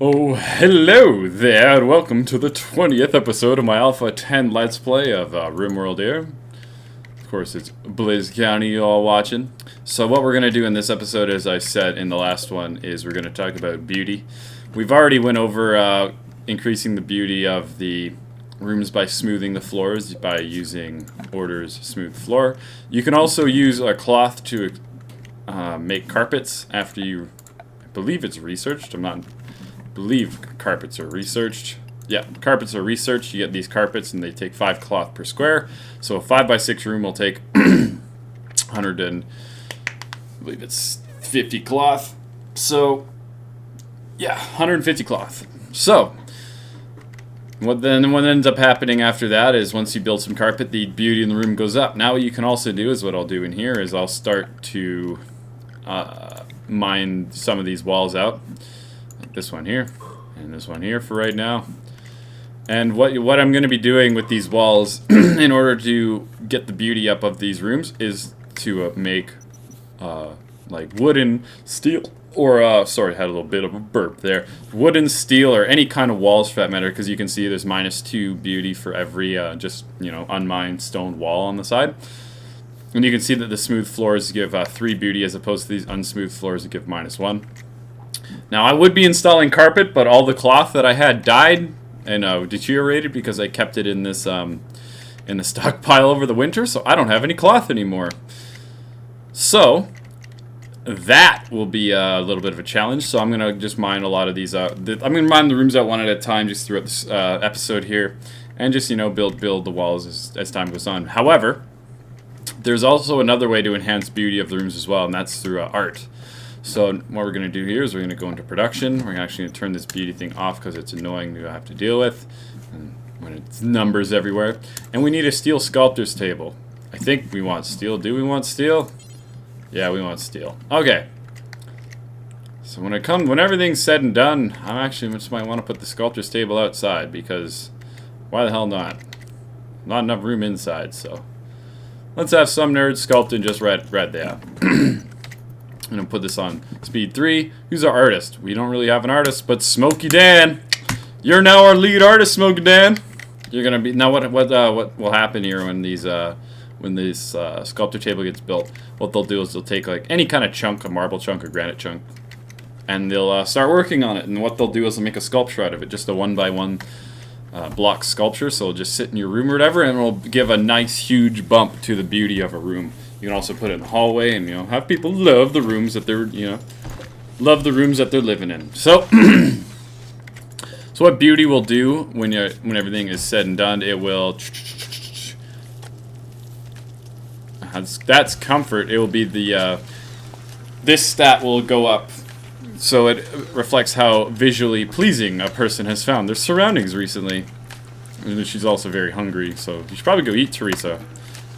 Oh, hello there, and welcome to the 20th episode of my Alpha 10 Let's Play of RimWorld here. Of course, it's Blizz County you all watching. So what we're going to do in this episode, as I said in the last one, is we're going to talk about beauty. We've already went over increasing the beauty of the rooms by smoothing the floors by using Order's smooth floor. You can also use a cloth to make carpets after you, I believe it's researched, believe carpets are researched. Yeah, carpets are researched. You get these carpets and they take 5 cloth per square. So a 5x6 room will take 100 and I believe it's 50 cloth. So yeah, 150 cloth. So what ends up happening after that is once you build some carpet, the beauty in the room goes up. Now what you can also do is what I'll do in here is I'll start to mine some of these walls out. This one here and this one here for right now. And what I'm going to be doing with these walls in order to get the beauty up of these rooms is to make like wooden, steel, or sorry, I had a little bit of a burp there. Wooden, steel, or any kind of walls for that matter, because you can see there's -2 beauty for every just unmined stone wall on the side. And you can see that the smooth floors give 3 beauty as opposed to these unsmooth floors that give -1. Now I would be installing carpet, but all the cloth that I had died and deteriorated because I kept it in this in the stockpile over the winter, so I don't have any cloth anymore. So that will be a little bit of a challenge. So I'm gonna just mine a lot of these. I'm gonna mine the rooms out one at a time, just throughout this episode here, and just build the walls as time goes on. However, there's also another way to enhance beauty of the rooms as well, and that's through art. So what we're going to do here is we're going to go into production. We're actually going to turn this beauty thing off because it's annoying to have to deal with and when it's numbers everywhere. And we need a steel sculptor's table. I think we want steel. Do we want steel? Yeah, we want steel. Okay. So when everything's said and done, I actually just might want to put the sculptor's table outside because why the hell not? Not enough room inside, so let's have some nerd sculpting just right there. I'm going to put this on speed 3. Who's our artist? We don't really have an artist, but Smokey Dan. You're now our lead artist, Smokey Dan. You're going to be... Now what will happen here when this sculptor table gets built? What they'll do is they'll take like any kind of chunk, a marble chunk or granite chunk, and they'll start working on it. And what they'll do is they'll make a sculpture out of it, just a 1x1 block sculpture. So it'll just sit in your room or whatever, and it'll give a nice huge bump to the beauty of a room. You can also put it in the hallway and have people love the rooms that they're living in. So so what beauty will do when everything is said and done, it will that's comfort. It will be the this stat will go up, so it reflects how visually pleasing a person has found their surroundings recently. And she's also very hungry, so you should probably go eat, Teresa.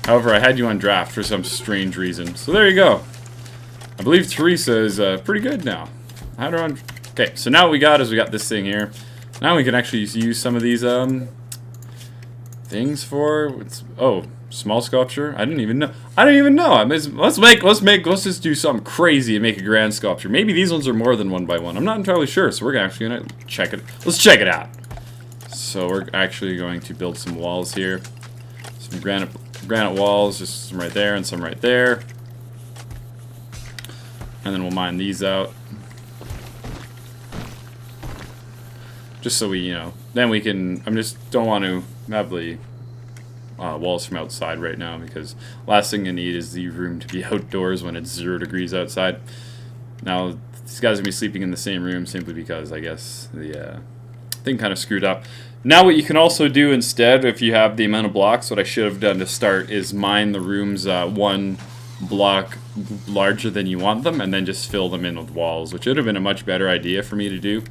However, I had you on draft for some strange reason. So there you go. I believe Teresa is pretty good now. I had her on... Okay, so now what we got this thing here. Now we can actually use some of these things for... small sculpture? I didn't even know. Let's just do something crazy and make a grand sculpture. Maybe these ones are more than 1x1. I'm not entirely sure, so we're actually going to check it. Let's check it out. So we're actually going to build some walls here. Some granite walls, just some right there and some right there. And then we'll mine these out. Just so we, then we can, don't want to have the walls from outside right now because last thing I need is the room to be outdoors when it's 0 degrees outside. Now, these guys are going to be sleeping in the same room simply because I guess the thing kind of screwed up. Now what you can also do instead, if you have the amount of blocks, what I should have done to start is mine the rooms 1 block larger than you want them and then just fill them in with walls, which would have been a much better idea for me to do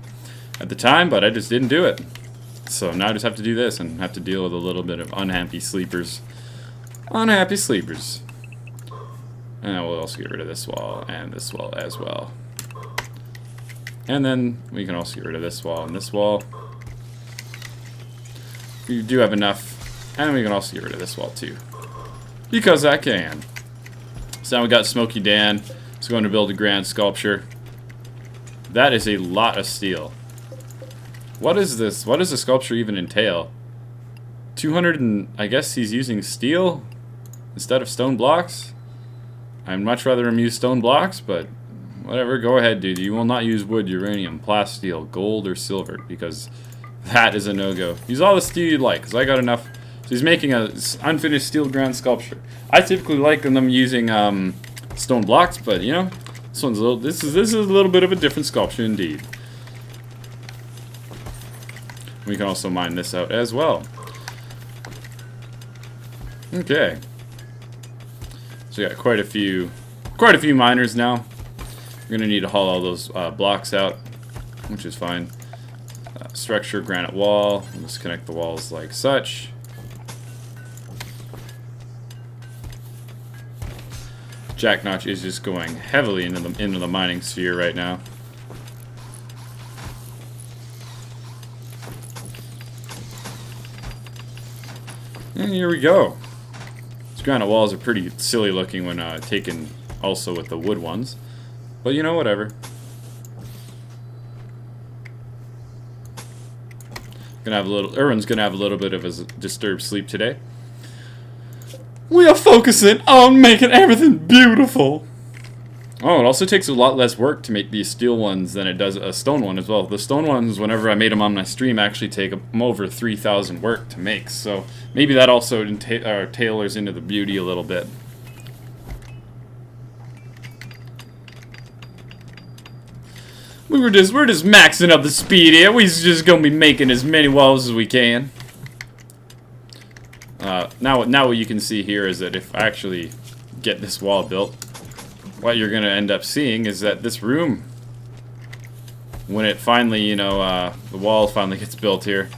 at the time, but I just didn't do it. So now I just have to do this and have to deal with a little bit of unhappy sleepers. Unhappy sleepers. And we'll also get rid of this wall and this wall as well. And then we can also get rid of this wall and this wall. We do have enough, and we can also get rid of this wall too, because I can. So now we got Smokey Dan. He's going to build a grand sculpture. That is a lot of steel. What is this? What does the sculpture even entail? 200 and... I guess he's using steel instead of stone blocks? I'd much rather him use stone blocks, but whatever. Go ahead, dude. You will not use wood, uranium, plasteel, gold, or silver, because that is a no-go. Use all the steel you'd like, because I got enough. So he's making a unfinished steel ground sculpture. I typically like them using stone blocks, but you know, this one's a little. This is a little bit of a different sculpture indeed. We can also mine this out as well. Okay. So we got quite a few miners now. We're gonna need to haul all those blocks out, which is fine. Structure, granite wall. Let's connect the walls like such. Jack Notch is just going heavily into the mining sphere right now. And here we go. These granite walls are pretty silly looking when taken also with the wood ones. But you know, whatever. Erwin's gonna have a little bit of a disturbed sleep today. We are focusing on making everything beautiful. Oh, it also takes a lot less work to make these steel ones than it does a stone one as well. The stone ones, whenever I made them on my stream, actually take them over 3,000 work to make. So maybe that also tailors into the beauty a little bit. We're just maxing up the speed here. We're just gonna be making as many walls as we can. Now what you can see here is that if I actually get this wall built, what you're gonna end up seeing is that this room, when it finally, you know, the wall finally gets built here,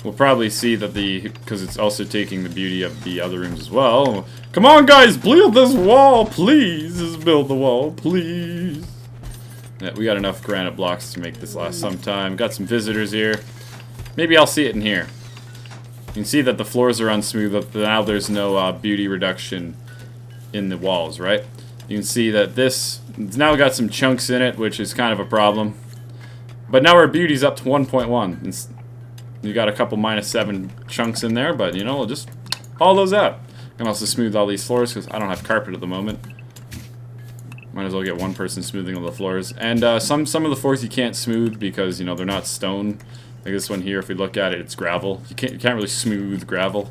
we'll probably see that because it's also taking the beauty of the other rooms as well. Come on, guys, build this wall, please. Just build the wall, please. Yeah, we got enough granite blocks to make this last some time. Got some visitors here. Maybe I'll see it in here. You can see that the floors are unsmooth, but now there's no beauty reduction in the walls, right? You can see that this it's now got some chunks in it, which is kind of a problem. But now our beauty's up to 1.1. You got a couple -7 chunks in there, but you know, we'll just haul those out. I can also smooth all these floors because I don't have carpet at the moment. Might as well get one person smoothing all the floors. And some of the floors you can't smooth because, you know, they're not stone. Like this one here, if we look at it, it's gravel. You can't really smooth gravel.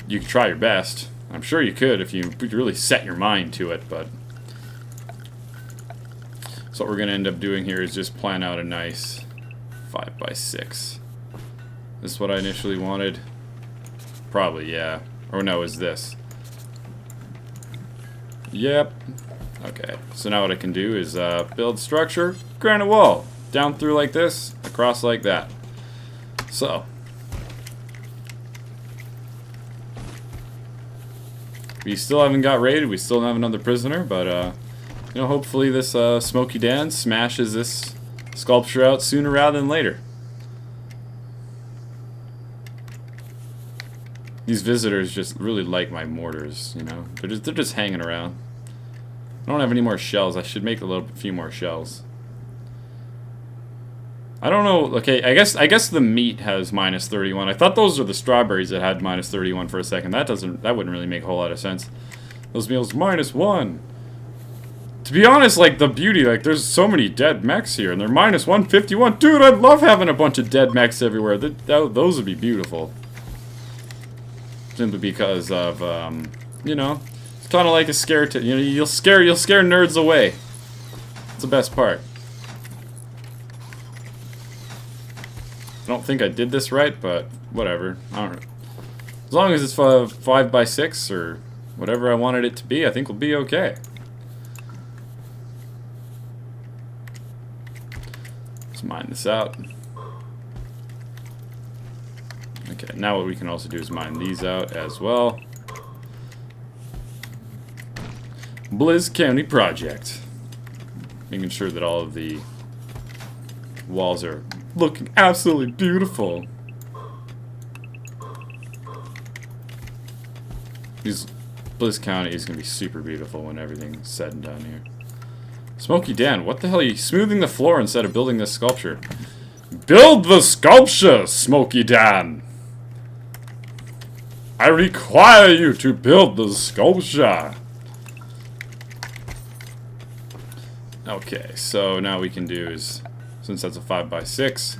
You can try your best. I'm sure you could if you really set your mind to it, but... So what we're going to end up doing here is just plan out a nice 5x6. This is what I initially wanted. Probably, yeah. Or no, is this. Yep. Okay, so now what I can do is build structure, granite wall. Down through like this, across like that. So. We still haven't got raided, we still don't have another prisoner, but you know, hopefully this Smoky Dan smashes this sculpture out sooner rather than later. These visitors just really like my mortars, you know. They're just hanging around. I don't have any more shells. I should make a few more shells. I don't know. Okay, I guess the meat has -31. I thought those are the strawberries that had -31 for a second. That wouldn't really make a whole lot of sense. Those meals -1. To be honest, like the beauty, like there's so many dead mechs here, and they're -151. Dude, I'd love having a bunch of dead mechs everywhere. Those would be beautiful. Simply because of you know, it's kind of like a scare. You know, you'll scare nerds away. It's the best part. I don't think I did this right, but whatever. I don't know. As long as it's 5x6 or whatever I wanted it to be, I think we'll be okay. Let's mine this out. Okay, now what we can also do is mine these out as well. Blizz County project. Making sure that all of the walls are looking absolutely beautiful. Blizz County is going to be super beautiful when everything's said and done here. Smokey Dan, what the hell are you smoothing the floor instead of building this sculpture? Build the sculpture, Smokey Dan! I require you to build the sculpture! Okay, so now we can do is, since that's a 5x6,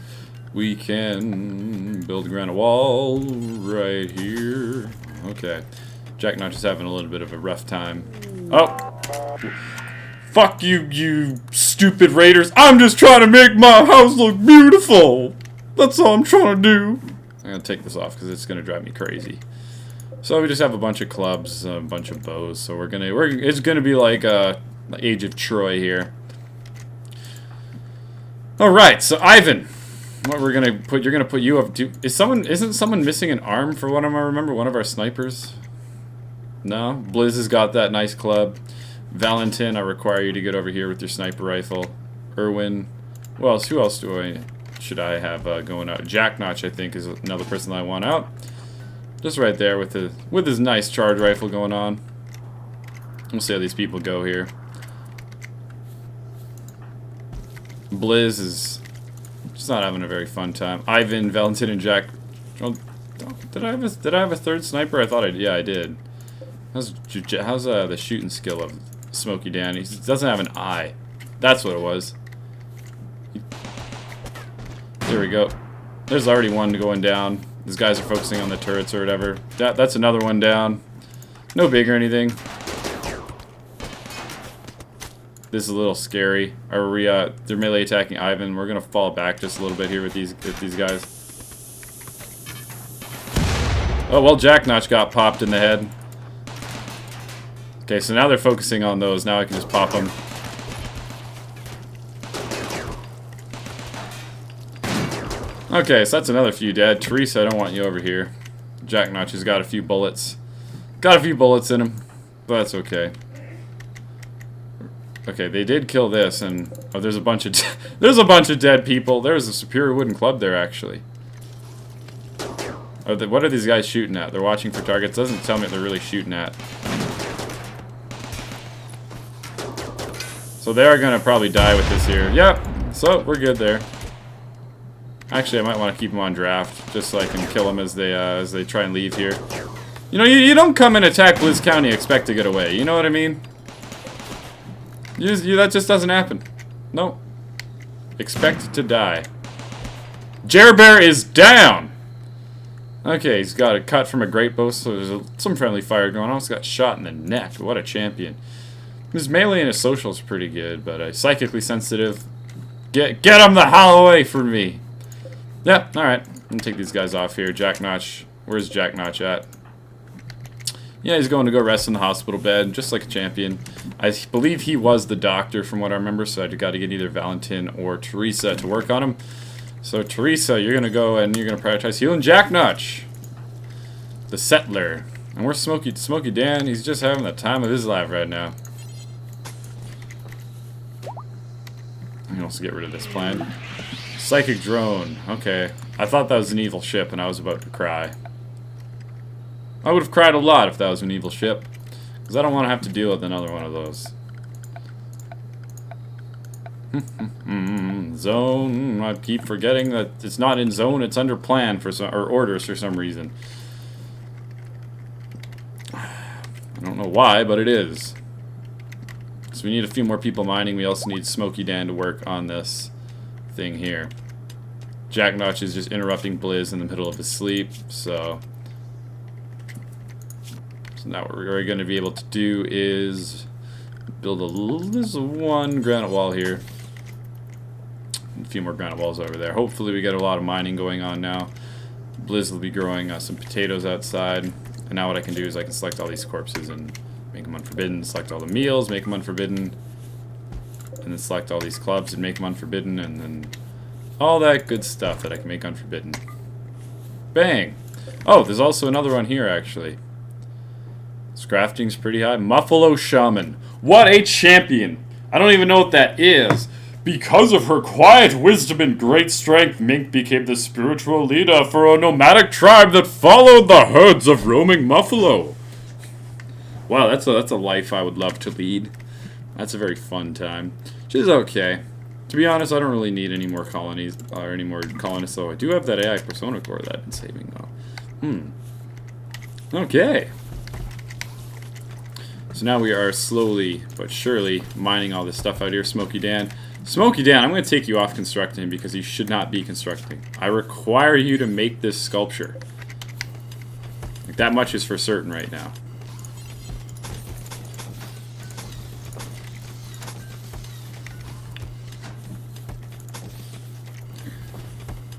we can build a granite wall right here. Okay. Jack Notch is having a little bit of a rough time. Oh! Fuck you, you stupid raiders! I'm just trying to make my house look beautiful! That's all I'm trying to do! I'm gonna take this off because it's gonna drive me crazy. So we just have a bunch of clubs, a bunch of bows. So it's gonna be like the Age of Troy here. All right, so Ivan, what we're gonna put? You're gonna put you up to? Isn't someone missing an arm for one of I remember? One of our snipers. No, Blizz has got that nice club. Valentin, I require you to get over here with your sniper rifle. Irwin, who else should I have going out? Jack Notch, I think, is another person that I want out. Just right there with his nice charge rifle going on. We'll see how these people go here. Blizz is just not having a very fun time. Ivan, Valentin, and Jack. Oh, did I have a third sniper? I thought I did. Yeah, I did. How's the shooting skill of Smokey Dan? He doesn't have an eye. That's what it was. There we go. There's already one going down. These guys are focusing on the turrets or whatever. That's another one down. No big or anything. This is a little scary. They're melee attacking Ivan. We're gonna fall back just a little bit here with these guys. Oh well, Jack Notch got popped in the head. Okay, so now they're focusing on those. Now I can just pop them. Okay, so that's another few dead. Teresa, I don't want you over here. Jack Notch has got a few bullets. Got a few bullets in him, but that's okay. Okay, they did kill this, and oh, there's a bunch of dead people. There's a superior wooden club there, actually. Oh, what are these guys shooting at? They're watching for targets. Doesn't tell me what they're really shooting at. So they are gonna probably die with this here. Yep. So we're good there. Actually, I might want to keep them on draft, just so I can kill them as they try and leave here. You know, you don't come and attack Blizz County and expect to get away. You know what I mean? That just doesn't happen. No. Expect to die. Jerbear is down! Okay, he's got a cut from a great bow, so there's some friendly fire going on. Almost got shot in the neck. What a champion. His melee and his social is pretty good, but psychically sensitive. Get him the hell away from me! Yep, alright. I'm gonna take these guys off here. Jack Notch. Where's Jack Notch at? Yeah, he's going to go rest in the hospital bed, just like a champion. I believe he was the doctor, from what I remember, so I got to get either Valentin or Teresa to work on him. So, Teresa, you're going to go and you're going to prioritize healing Jack Notch, the settler. And where's Smokey Dan? He's just having the time of his life right now. I can also get rid of this plan. Psychic drone. Okay. I thought that was an evil ship, and I was about to cry. I would have cried a lot if that was an evil ship. Because I don't want to have to deal with another one of those. Zone. I keep forgetting that it's not in zone, it's under plan for some, or orders for some reason. I don't know why, but it is. So we need a few more people mining. We also need Smokey Dan to work on this thing here. Jack Notch is just interrupting Blizz in the middle of his sleep, so now what we're going to be able to do is build this one granite wall here. And a few more granite walls over there. Hopefully we get a lot of mining going on now. Blizz will be growing some potatoes outside. And now what I can do is I can select all these corpses and make them unforbidden. Select all the meals, make them unforbidden. And then select all these clubs and make them unforbidden. And then all that good stuff that I can make unforbidden. Bang! Oh, there's also another one here actually. Crafting's pretty high. Muffalo Shaman. What a champion! I don't even know what that is. Because of her quiet wisdom and great strength, Mink became the spiritual leader for a nomadic tribe that followed the herds of roaming muffalo. Wow, that's a life I would love to lead. That's a very fun time. Which is okay. To be honest, I don't really need any more colonies or any more colonists, though. I do have that AI persona core that I've been saving, though. Okay. So now we are slowly but surely mining all this stuff out here. Smokey Dan. Smokey Dan, I'm going to take you off constructing because you should not be constructing. I require you to make this sculpture. Like, that much is for certain right now.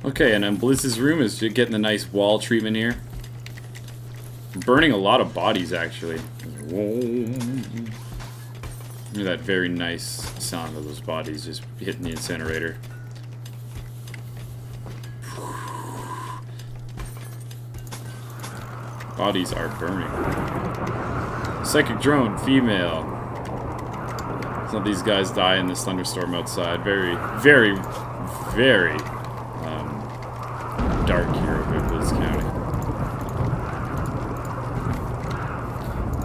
Okay, and then Blizz's room is getting a nice wall treatment here. Burning a lot of bodies, actually. Hear that very nice sound of those bodies just hitting the incinerator. Bodies are burning. Psychic drone, female. Some of these guys die in this thunderstorm outside. Very, very, very dark here over in Blizz County.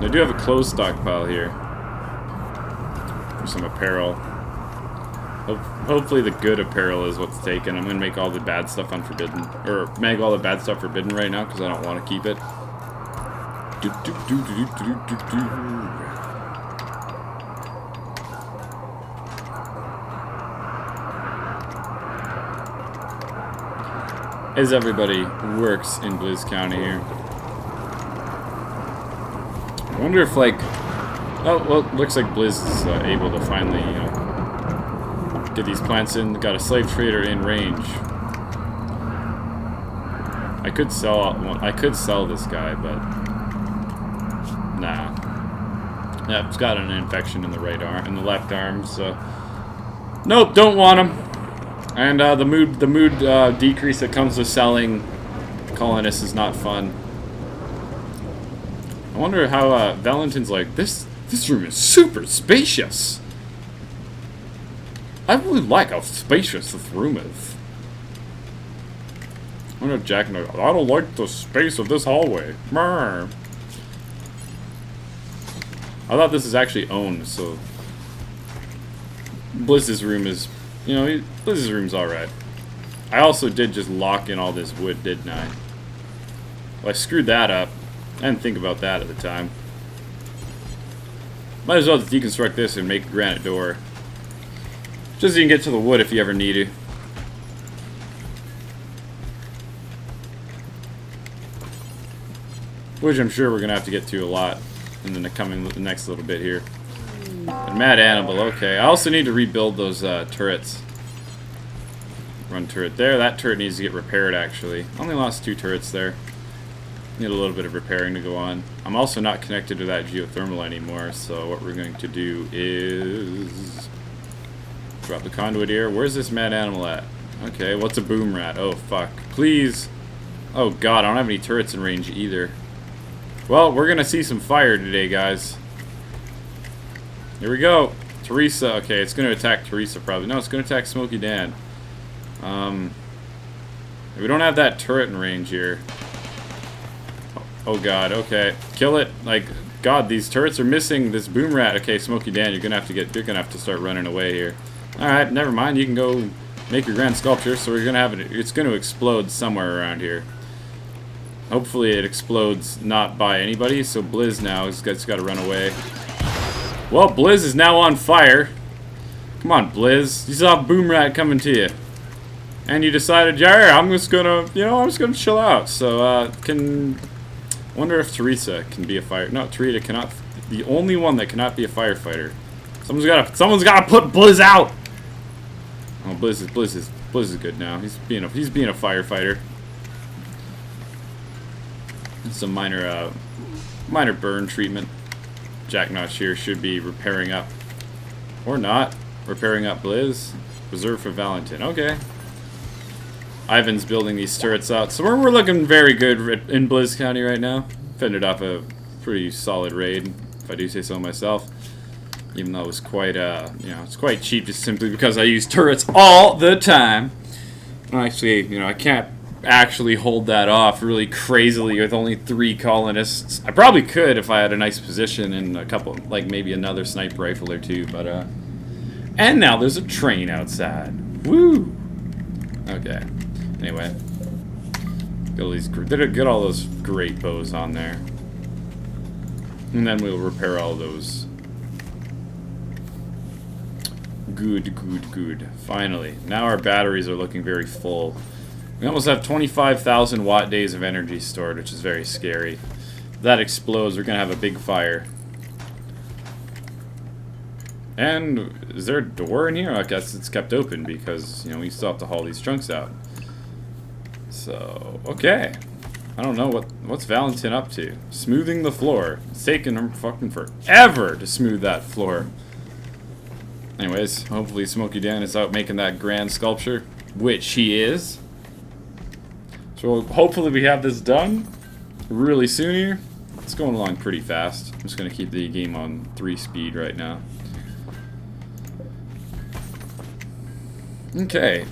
I do have a clothes stockpile here for some apparel. Hopefully the good apparel is what's taken. I'm going to make all the bad stuff unforbidden. Or make all the bad stuff forbidden right now because I don't want to keep it. As everybody works in Blizz County here. I wonder if, like... Oh, well, looks like Blizz is able to finally, you know, get these plants in. Got a slave trader in range. I could sell this guy, but... Nah. Yeah, it's got an infection in the right arm, in the left arm, so... Nope, don't want him. And the mood decrease that comes with selling colonists is not fun. I wonder how Valentin's like, this room is super spacious. I really like how spacious this room is. I wonder if Jack knows, I don't like the space of this hallway. Brr. I thought this is actually owned, so Blizz's room is, you know, Blizz's room's alright. I also did just lock in all this wood, didn't I? Well, I screwed that up. I didn't think about that at the time. Might as well just deconstruct this and make a granite door. Just so you can get to the wood if you ever need to. Which I'm sure we're going to have to get to a lot in the next little bit here. And Mad Animal, okay. I also need to rebuild those turrets. Run turret there. That turret needs to get repaired, actually. Only lost 2 turrets there. Need a little bit of repairing to go on. I'm also not connected to that geothermal anymore, so what we're going to do is... drop the conduit here. Where's this Mad Animal at? Okay, what's a boom rat? Oh, fuck. Please. Oh, God, I don't have any turrets in range either. Well, we're going to see some fire today, guys. Here we go. Teresa. Okay, it's going to attack Teresa probably. No, it's going to attack Smokey Dan. We don't have that turret in range here. Oh god, okay. Kill it. Like, god, these turrets are missing this boom rat. Okay, Smokey Dan, you're gonna have to start running away here. Alright, never mind, you can go make your grand sculpture, so we're gonna have it, it's gonna explode somewhere around here. Hopefully it explodes not by anybody, so Blizz now has got to run away. Well, Blizz is now on fire. Come on, Blizz. You saw a boom rat coming to you. And you decided, yeah, I'm just gonna, you know, I'm just gonna chill out. So, wonder if Teresa can be a fire. No, Teresa cannot. The only one that cannot be a firefighter. Someone's gotta put Blizz out. Oh, Blizz is good now. He's being a firefighter. Some minor burn treatment. Jack Notch here should be repairing up, or not repairing up Blizz. Reserved for Valentin. Okay. Ivan's building these turrets out, so we're looking very good in Blizz County right now. Fended off a pretty solid raid, if I do say so myself. Even though it was quite, you know, it's quite cheap just simply because I use turrets all the time. Well, actually, you know, I can't actually hold that off really crazily with only 3 colonists. I probably could if I had a nice position and a couple, like maybe another sniper rifle or 2, but and now there's a train outside. Woo! Okay. Anyway. Get all those great bows on there. And then we'll repair all those. Good, good, good. Finally. Now our batteries are looking very full. We almost have 25,000 watt days of energy stored, which is very scary. If that explodes, we're going to have a big fire. And is there a door in here? I guess it's kept open because, you know, we still have to haul these trunks out. So, okay. I don't know what's Valentin up to. Smoothing the floor. It's taking him fucking forever to smooth that floor. Anyways, hopefully Smokey Dan is out making that grand sculpture, which he is. So hopefully we have this done really soon here. It's going along pretty fast. I'm just going to keep the game on 3 speed right now. Okay.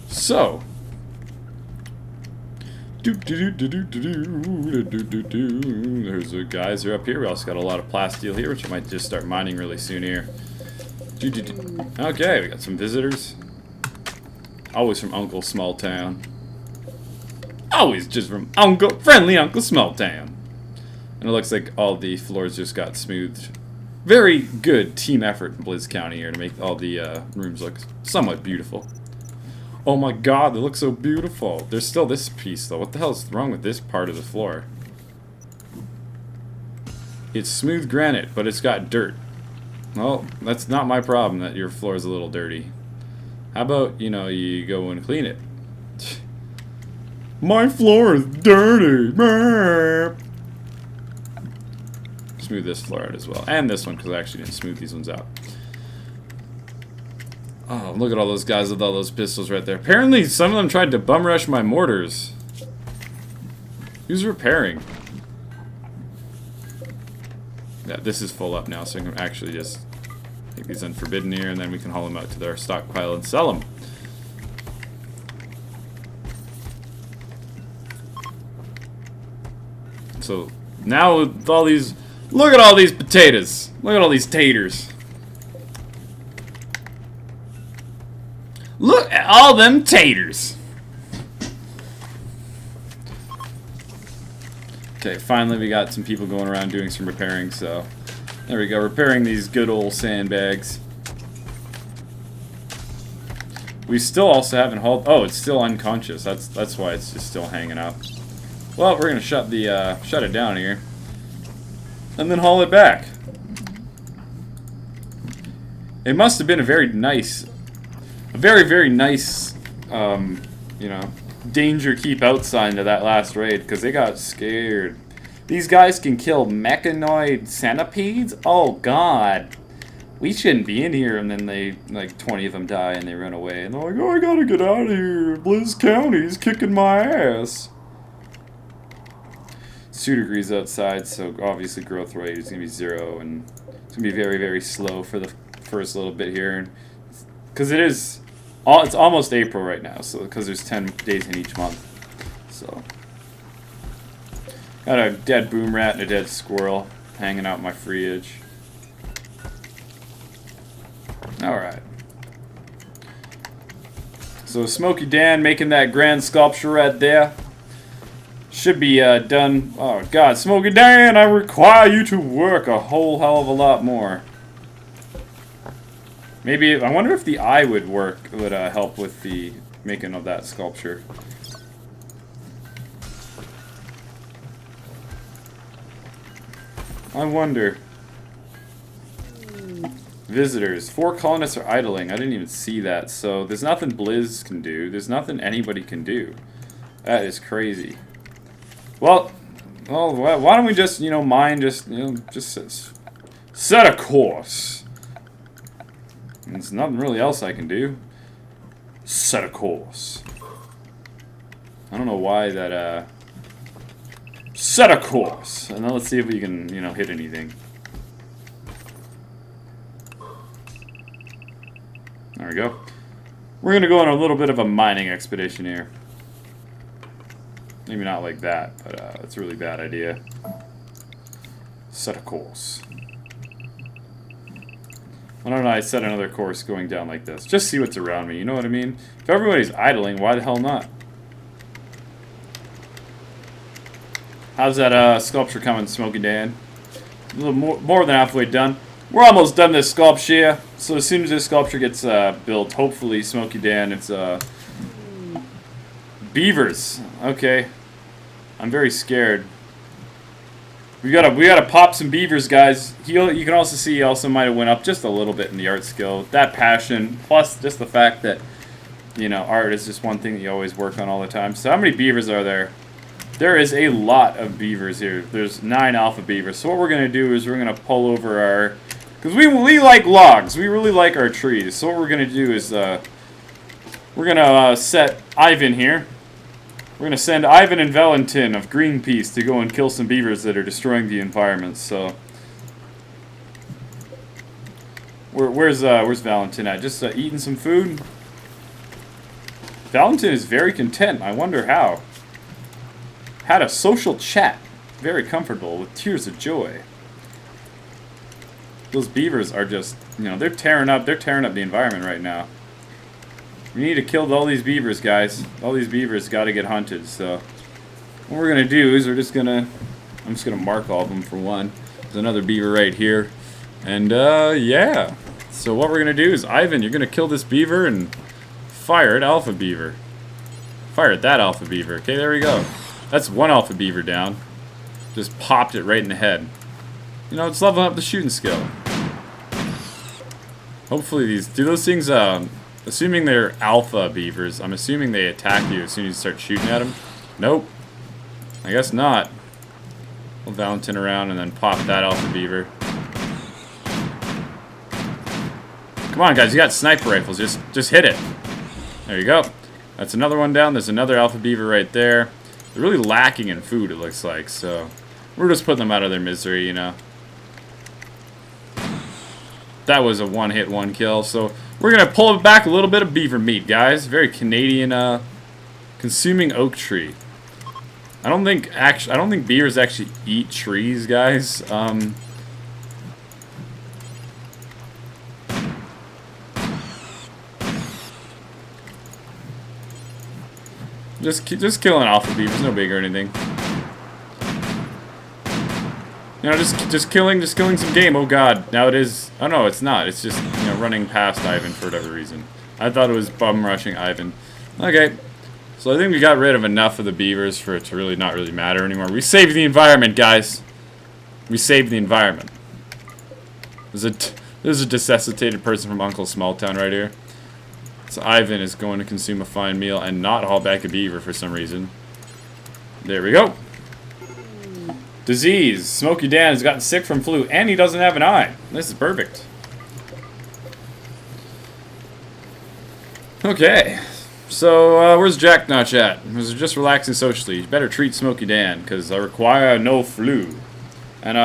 So. There's the guys are up here. We also got a lot of plasteel here, which I might just start mining really soon here. Okay, we got some visitors. Always from Uncle Small Town. Always just from friendly Uncle Small Town. And it looks like all the floors just got smoothed. Very good team effort in Blizz County here to make all the rooms look somewhat beautiful. Oh my god, they look so beautiful. There's still this piece though. What the hell is wrong with this part of the floor? It's smooth granite, but it's got dirt. Well, that's not my problem that your floor is a little dirty. How about, you know, you go and clean it? My floor is dirty. Smooth this floor out as well. And this one, because I actually didn't smooth these ones out. Oh, look at all those guys with all those pistols right there. Apparently, some of them tried to bum rush my mortars. Who's repairing? Yeah, this is full up now, so I can actually just take these unforbidden here, and then we can haul them out to their stockpile and sell them. So, now with all these... Look at all these potatoes! Look at all these taters! Look at all them taters! Okay, finally we got some people going around doing some repairing, so... There we go, repairing these good old sandbags. We still also haven't hauled... Oh, it's still unconscious. That's why it's just still hanging out. Well, we're gonna shut it down here. And then haul it back. It must have been a very, very nice, you know, danger keep out sign to that last raid, because they got scared. These guys can kill mechanoid centipedes? Oh god. We shouldn't be in here, and then they, like, 20 of them die and they run away. And they're like, oh, I gotta get out of here. Blizz County's kicking my ass. It's 2 degrees outside, so obviously growth rate is gonna be 0, and it's gonna be very, very slow for the first little bit here. Because it's almost April right now, so because there's 10 days in each month. So got a dead boom rat and a dead squirrel hanging out in my fridge. Alright. So Smokey Dan making that grand sculpture right there. Should be done. Oh god, Smokey Dan, I require you to work a whole hell of a lot more. Maybe, I wonder if the eye would help with the making of that sculpture. I wonder. Visitors. 4 colonists are idling. I didn't even see that. So there's nothing Blizz can do. There's nothing anybody can do. That is crazy. Well, why don't we just, you know, mine just, you know, just set a course. There's nothing really else I can do. Set a course. I don't know why that, set a course. And then let's see if we can, you know, hit anything. There we go. We're going to go on a little bit of a mining expedition here. Maybe not like that, but it's a really bad idea. Set a course. Why don't I set another course going down like this? Just see what's around me, you know what I mean? If everybody's idling, why the hell not? How's that sculpture coming, Smoky Dan? A little more than halfway done. We're almost done this sculpture. So as soon as this sculpture gets built, hopefully, Smoky Dan, it's beavers. Okay. I'm very scared. We gotta pop some beavers, guys. You can also see he also might have went up just a little bit in the art skill. That passion, plus just the fact that, you know, art is just one thing that you always work on all the time. So how many beavers are there? There is a lot of beavers here. There's 9 alpha beavers. So what we're gonna do is we're gonna pull over our, because we like logs. We really like our trees. So what we're gonna do is we're gonna set Ivan here. We're going to send Ivan and Valentin of Greenpeace to go and kill some beavers that are destroying the environment, so... Where's Valentin at? Just eating some food? Valentin is very content. I wonder how. Had a social chat. Very comfortable, with tears of joy. Those beavers are just, you know, they're tearing up the environment right now. We need to kill all these beavers, guys. All these beavers got to get hunted. So what we're gonna do is I'm just gonna mark all of them for one. There's another beaver right here, and yeah. So what we're gonna do is, Ivan, you're gonna kill this beaver and fire at alpha beaver. Fire at that alpha beaver. Okay, there we go. That's one alpha beaver down. Just popped it right in the head. You know, it's leveling up the shooting skill. Hopefully those things. Assuming they're alpha beavers, I'm assuming they attack you as soon as you start shooting at them. Nope. I guess not. We'll Valentin around and then pop that alpha beaver. Come on, guys, you got sniper rifles. Just hit it. There you go. That's another one down. There's another alpha beaver right there. They're really lacking in food, it looks like, so we're just putting them out of their misery, you know. That was a one-hit, one-kill, so we're gonna pull back a little bit of beaver meat, guys. Very Canadian, consuming oak tree. I don't think beavers actually eat trees, guys. Just killing alpha beavers, no big or anything. You know, just killing some game. Oh god, now it is. Oh no, it's not. It's just, you know, running past Ivan for whatever reason. I thought it was bum rushing Ivan. Okay, so I think we got rid of enough of the beavers for it to really not really matter anymore. We saved the environment, guys. We saved the environment. There's a necessitated person from Uncle Smalltown right here. So Ivan is going to consume a fine meal and not haul back a beaver for some reason. There we go. Disease. Smoky Dan has gotten sick from flu, and he doesn't have an eye. This is perfect. Okay. So, where's Jack Notch at? He's just relaxing socially. You better treat Smoky Dan, because I require no flu. And,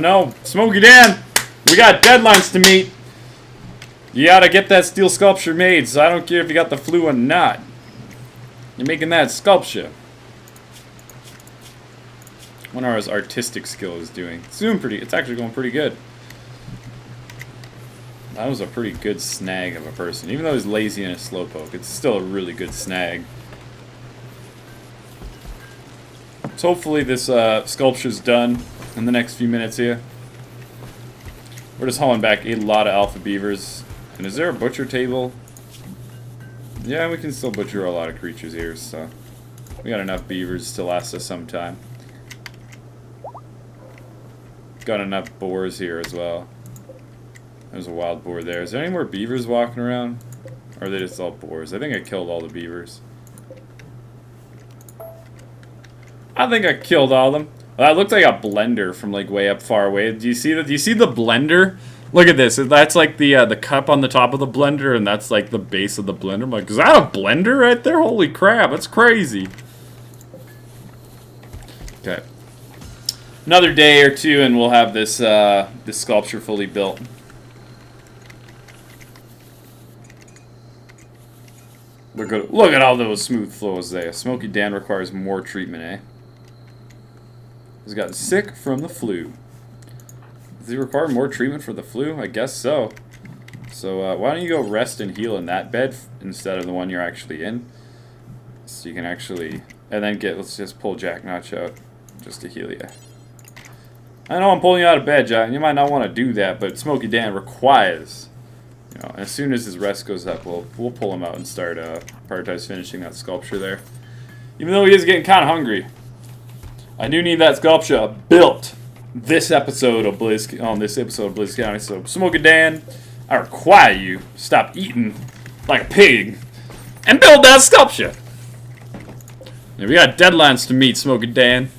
no, Smoky Dan! We got deadlines to meet! You gotta get that steel sculpture made, so I don't care if you got the flu or not. You're making that sculpture. I wonder how his artistic skill is doing. It's actually going pretty good. That was a pretty good snag of a person. Even though he's lazy and a slowpoke, it's still a really good snag. So hopefully this sculpture's done in the next few minutes here. We're just hauling back a lot of alpha beavers. And is there a butcher table? Yeah, we can still butcher a lot of creatures here, so we got enough beavers to last us some time. Got enough boars here as well. There's a wild boar there. Is there any more beavers walking around? Or are they just all boars? I think I killed all the beavers. I think I killed all of them. Well, that looked like a blender from like way up far away. Do you see that? Do you see the blender? Look at this. That's like the cup on the top of the blender, and that's like the base of the blender. I'm like, is that a blender right there? Holy crap, that's crazy. Okay. Another day or two, and we'll have this this sculpture fully built. Look at all those smooth flows there. Smoky Dan requires more treatment, eh? He's gotten sick from the flu. Does he require more treatment for the flu? I guess so. So why don't you go rest and heal in that bed instead of the one you're actually in? So you can actually... And then let's just pull Jack Notch out just to heal you. I know I'm pulling you out of bed, Jack, and you might not want to do that, but Smoky Dan requires... You know, as soon as his rest goes up, we'll pull him out and start prioritize finishing that sculpture there. Even though he is getting kind of hungry. I do need that sculpture built this episode of Blizz, on this episode of Blizz County. So, Smoky Dan, I require you to stop eating like a pig and build that sculpture. Yeah, we got deadlines to meet, Smoky Dan.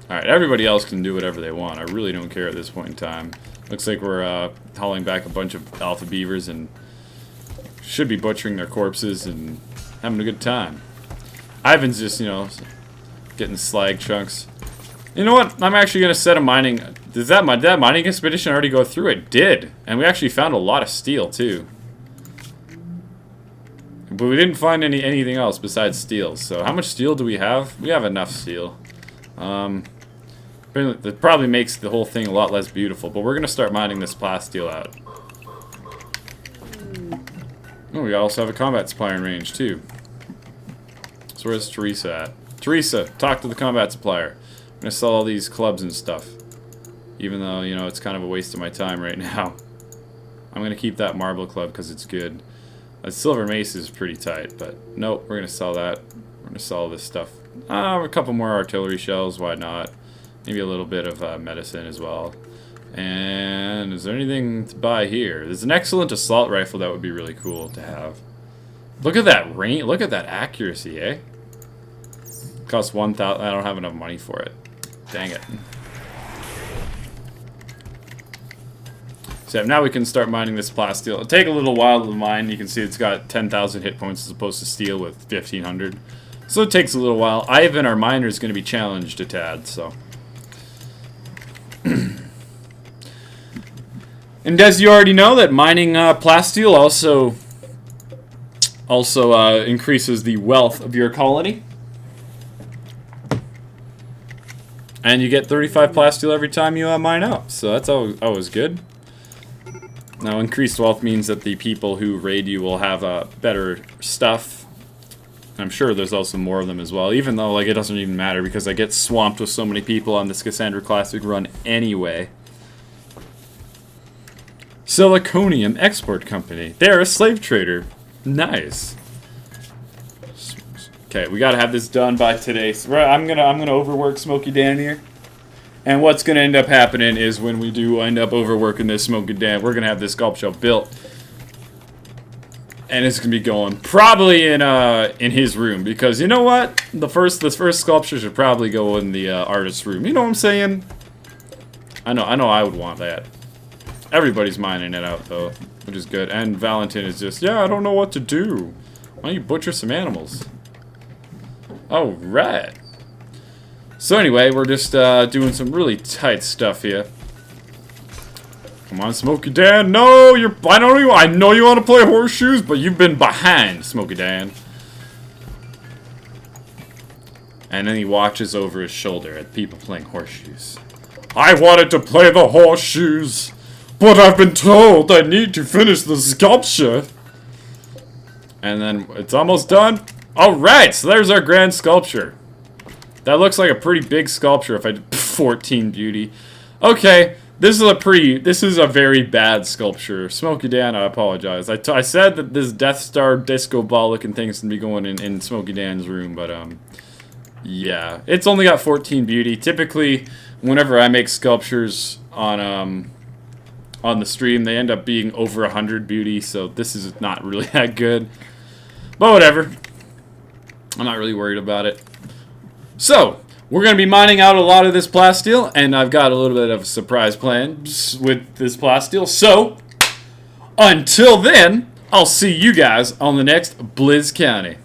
Alright, everybody else can do whatever they want. I really don't care at this point in time. Looks like we're hauling back a bunch of alpha beavers and should be butchering their corpses and having a good time. Ivan's just, you know, getting slag chunks. You know what? I'm actually going to set a mining... Did that mining expedition already go through? It did. And we actually found a lot of steel, too. But we didn't find anything else besides steel. So how much steel do we have? We have enough steel. That probably makes the whole thing a lot less beautiful. But we're going to start mining this plasteel out. Oh, we also have a combat supplier in range, too. So where's Teresa at? Teresa, talk to the combat supplier. I'm going to sell all these clubs and stuff. Even though, you know, it's kind of a waste of my time right now. I'm going to keep that marble club because it's good. That silver mace is pretty tight, but nope, we're going to sell that. We're going to sell this stuff. A couple more artillery shells, why not? Maybe a little bit of medicine as well. And is there anything to buy here? There's an excellent assault rifle that would be really cool to have. Look at that range. Look at that accuracy, eh? Costs 1,000. I don't have enough money for it. Dang it. So now we can start mining this plasteel. It'll take a little while to mine. You can see it's got 10,000 hit points as opposed to steel with 1,500. So it takes a little while. Ivan, our miner, is going to be challenged a tad, so... And as you already know, that mining plasteel also increases the wealth of your colony. And you get 35 plasteel every time you mine out, so that's always good. Now, increased wealth means that the people who raid you will have better stuff. I'm sure there's also more of them as well, even though like it doesn't even matter because I get swamped with so many people on this Cassandra Classic run anyway. Siliconium Export Company. They're a slave trader. Nice. Okay, we gotta have this done by today. So I'm gonna overwork Smoky Dan here. And what's gonna end up happening is when we do end up overworking this Smoky Dan, we're gonna have this sculpture built. And it's gonna be going probably in his room because you know what? This first sculpture should probably go in the artist's room. You know what I'm saying? I know I would want that. Everybody's mining it out though, which is good. And Valentin is just, yeah, I don't know what to do. Why don't you butcher some animals? All right. So anyway, we're just doing some really tight stuff here. Come on, Smoky Dan. No, I know you want to play horseshoes, but you've been behind, Smoky Dan. And then he watches over his shoulder at people playing horseshoes. I wanted to play the horseshoes, but I've been told I need to finish the sculpture. And then it's almost done. Alright, so there's our grand sculpture. That looks like a pretty big sculpture if I did 14 beauty. Okay, this is a very bad sculpture. Smoky Dan, I apologize. I said that this Death Star disco ball looking thing is going to be going in Smoky Dan's room, but yeah. It's only got 14 beauty. Typically, whenever I make sculptures on the stream, they end up being over 100 beauty, so this is not really that good. But whatever. I'm not really worried about it. So, we're going to be mining out a lot of this plasteel, and I've got a little bit of a surprise plan with this plasteel. So, until then, I'll see you guys on the next Blizz County.